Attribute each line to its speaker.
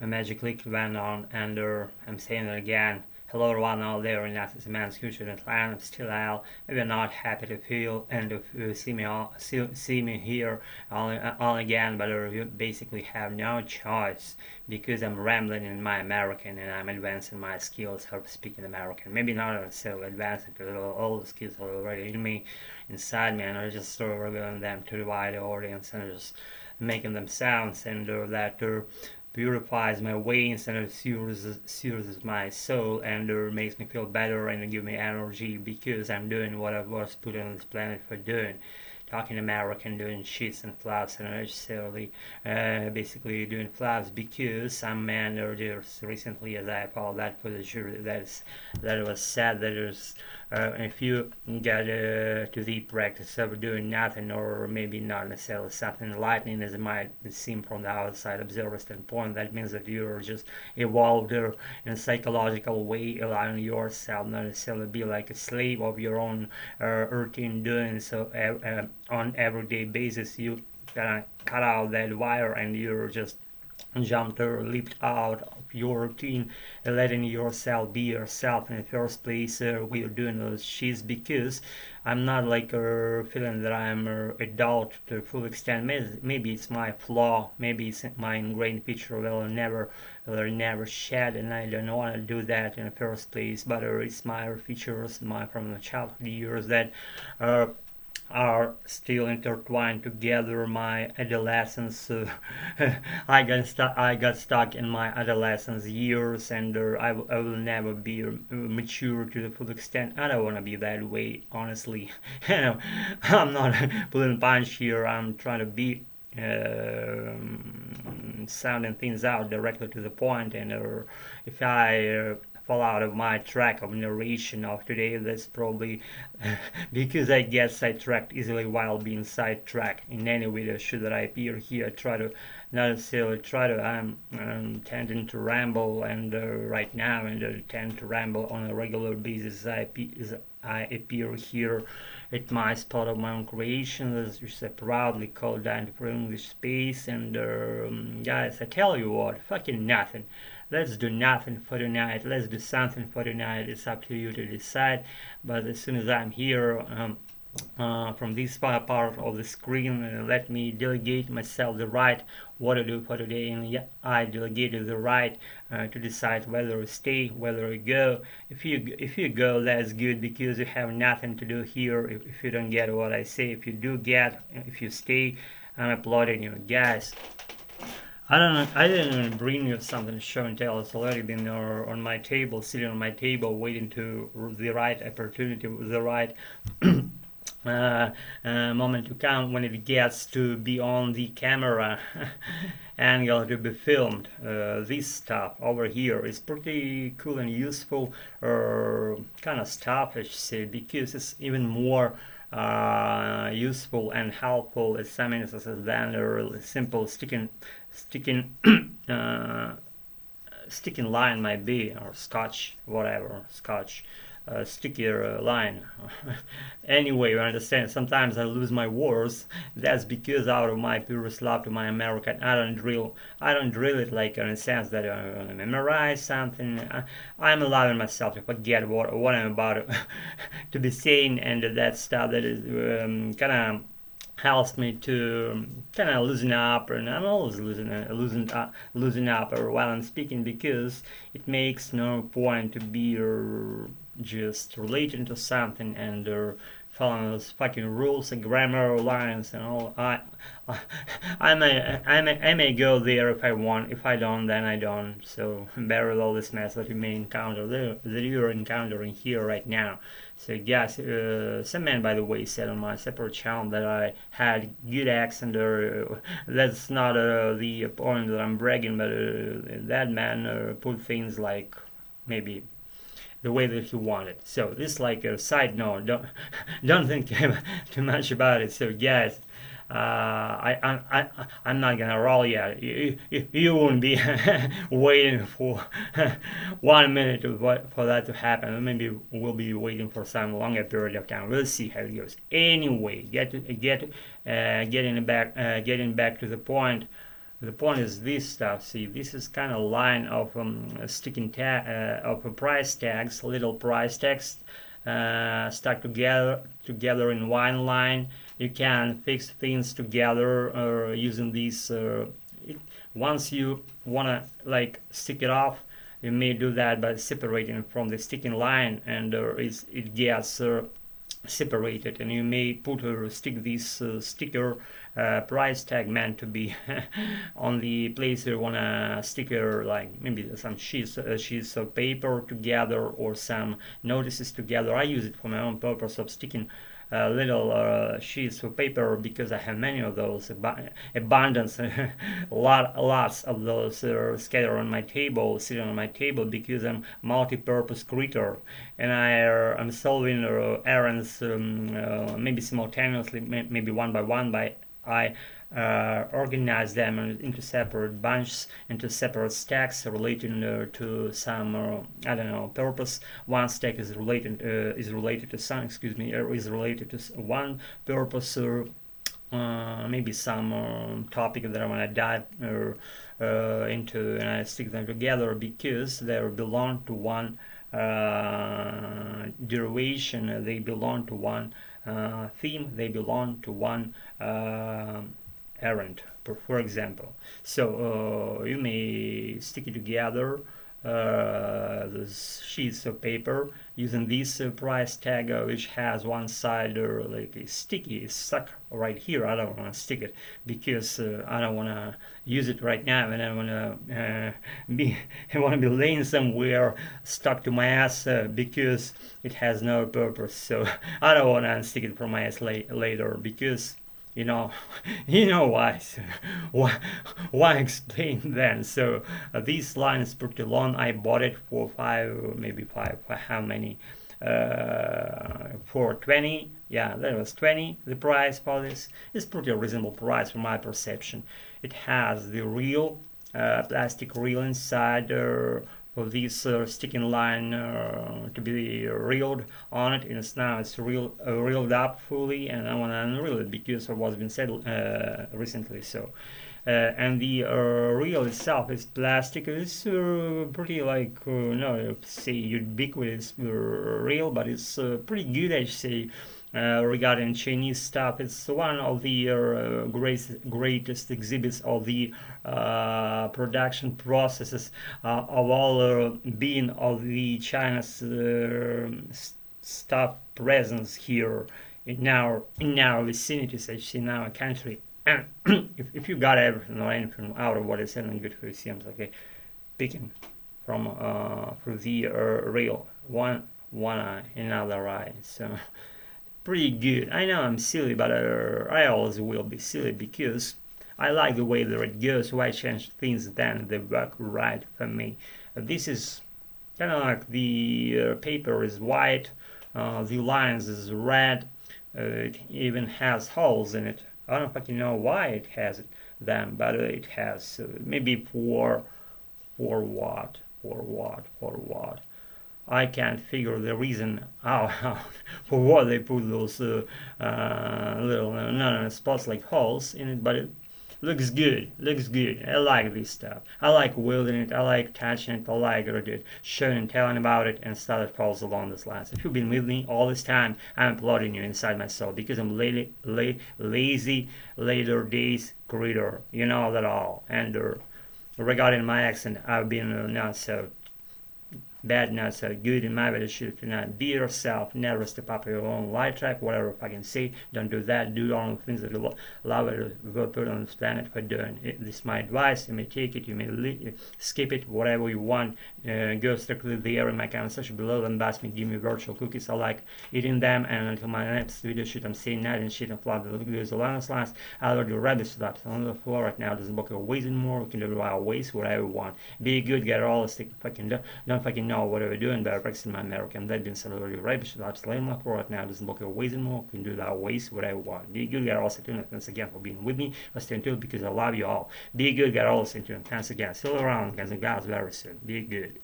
Speaker 1: my magic click went on, and I'm saying it again. Hello everyone out there in that man's future and plan. I'm still Al. Maybe not happy to feel and to see me here all again, but you basically have no choice because I'm rambling in my American and I'm advancing my skills of speaking American. Maybe not necessarily advancing because all the skills are already in me, inside me, and I just sort of revealing them to the wider audience and just making them sounds and that purifies my veins and soothes my soul and makes me feel better and give me energy because I'm doing what I was put on this planet for doing. Talking American, doing shits and flaps, and not necessarily basically doing flaps because some man or just recently, as I call that for the jury, that was said that is if you get to the practice of doing nothing or maybe not necessarily something enlightening as it might seem from the outside observer standpoint, that means that you're just evolved in a psychological way, allowing yourself not necessarily be like a slave of your own routine doing so on everyday basis. You kind of cut out that wire and you're just jumped or leaped out of your routine, letting yourself be yourself in the first place. We are doing those shits because I'm not like feeling that I'm adult to the full extent. Maybe it's my flaw, maybe it's my ingrained feature that will never shed, and I don't want to do that in the first place. But it's my features, my from the childhood years that are still intertwined together. My adolescence, I got stuck in my adolescence years, and I will never be mature to the full extent. I don't want to be that way, honestly. I'm not pulling punch here. I'm trying to be sounding things out directly to the point, and if I fall out of my track of narration of today, that's probably because I get sidetracked easily while being sidetracked in any video should that I appear here. I try to not necessarily try to I'm tending to ramble and right now and tend to ramble on a regular basis as I appear here at my spot of my own creation, which I proudly call Dante for English Space. And guys, I tell you what, fucking nothing. Let's do nothing for tonight. Let's do something for tonight. It's up to you to decide. But as soon as I'm here from this part of the screen, let me delegate myself the right what to do for today, and yeah, I delegated the right to decide whether to stay, whether to go. If you go, that's good because you have nothing to do here. If you don't get what I say, if you do get, if you stay, I'm applauding you, guys. I don't know. I didn't even bring you something to show and tell. It's already been on my table, sitting on my table, waiting to the right opportunity, the right moment to come when it gets to be on the camera angle to be filmed. This stuff over here is pretty cool and useful, kind of stuff, I should say, because it's even more useful and helpful in some instances than a simple sticking sticking line might be, or scotch, whatever, scotch stickier line. Anyway, you understand, sometimes I lose my words. That's because out of my purest love to my American, I don't drill it like in a sense that I memorize something. I'm allowing myself to forget what I'm about to be saying, and that stuff that is kind of helps me to kind of loosen up, and I'm always losing up while I'm speaking because it makes no point to be just relating to something and following those fucking rules and grammar lines and all. I may go there if I want. If I don't, then I don't. So bear with all this mess that you may encounter that you're encountering here right now. So yes, some man, by the way, said on my separate channel that I had good accent. That's not the point that I'm bragging, but that man put things like maybe the way that he wanted. So this is like a side note. Don't think too much about it. So guys, I'm not gonna roll yet. You won't be waiting for 1 minute for that to happen. Maybe we'll be waiting for some longer period of time. We'll see how it goes. Anyway, getting back to the point. The point is this stuff. See, this is kind of line of sticking tag of price tags, little price tags stuck together in one line. You can fix things together using these. Once you wanna like stick it off, you may do that by separating from the sticking line, and it gets separated, and you may put or stick this sticker price tag meant to be on the place you want a sticker, like maybe some sheets of paper together or some notices together. I use it for my own purpose of sticking little sheets of paper because I have many of those, abundance, lots of those scattered on my table, sitting on my table, because I'm multi-purpose creator, and I'm solving errands maybe simultaneously, maybe one by one. I organize them into separate bunches, into separate stacks relating to some I don't know purpose. One stack is related to some, is related to one purpose, maybe some topic that I want to dive into, and I stick them together because they belong to one derivation, they belong to one theme, they belong to one errand, for example. So you may stick it together, those sheets of paper, using this price tag, which has one side like a sticky stuck right here. I don't want to stick it because I don't want to use it right now, and I want to be laying somewhere stuck to my ass because it has no purpose. So I don't want to unstick it from my ass later, because you know why. So, why explain then? So this line is pretty long. I bought it for maybe five, how many, for 20. Yeah, that was 20. The price for this is pretty reasonable price from my perception. It has the real plastic reel inside for this sticking line to be reeled on it, and it's reeled up fully, and I want to unreel it because of what's been said recently. So and the reel itself is plastic. It's pretty like no, say ubiquitous reel, but it's pretty good, I say. Regarding Chinese stuff, it's one of the greatest exhibits of the production processes of all being of the China's stuff presence here in our vicinities, in our country. And if you got everything or anything out of what I said, then good for you. Seems like picking from through the reel, one eye, another eye. So pretty good. I know I'm silly, but I always will be silly because I like the way that it goes. Why change things then they work right for me? This is kind of like the paper is white, the lines is red, it even has holes in it. I don't fucking know why it has it then, but it has. Maybe for what? I can't figure the reason out for what they put those little spots like holes in it, but it looks good. I like this stuff. I like wielding it. I like touching it. I like showing and telling about it and stuff that falls along those lines. If you've been with me all this time, I'm applauding you inside myself because I'm lazy, later days creator. You know that all. And regarding my accent, I've been not so bad, not so good in my relationship. To not be yourself, never step up your own light track, whatever I can say. Don't do that. Do all the things that you love it, will put on this planet for doing. This is my advice. You may take it, you may skip it, whatever you want. Go strictly there in my comment section below and ask me, give me virtual cookies. I like eating them, and until my next video shoot, I'm saying that and shit and flood the videos along the lines. I already read this stuff on the floor right now. Doesn't book your ways anymore. We can do our ways, whatever we want. Be good, get all the stick fucking don't fucking know whatever we're doing, but practicing my American. That being said, already right, but should have slaying my floor right now. Doesn't book your ways anymore. We can do our ways, whatever we want. Be good, get all the tuned. Thanks again for being with me. Let's stay tuned because I love you all. Be good, get all the tuned. Thanks again. See you around, guys and gals, very soon. Be good.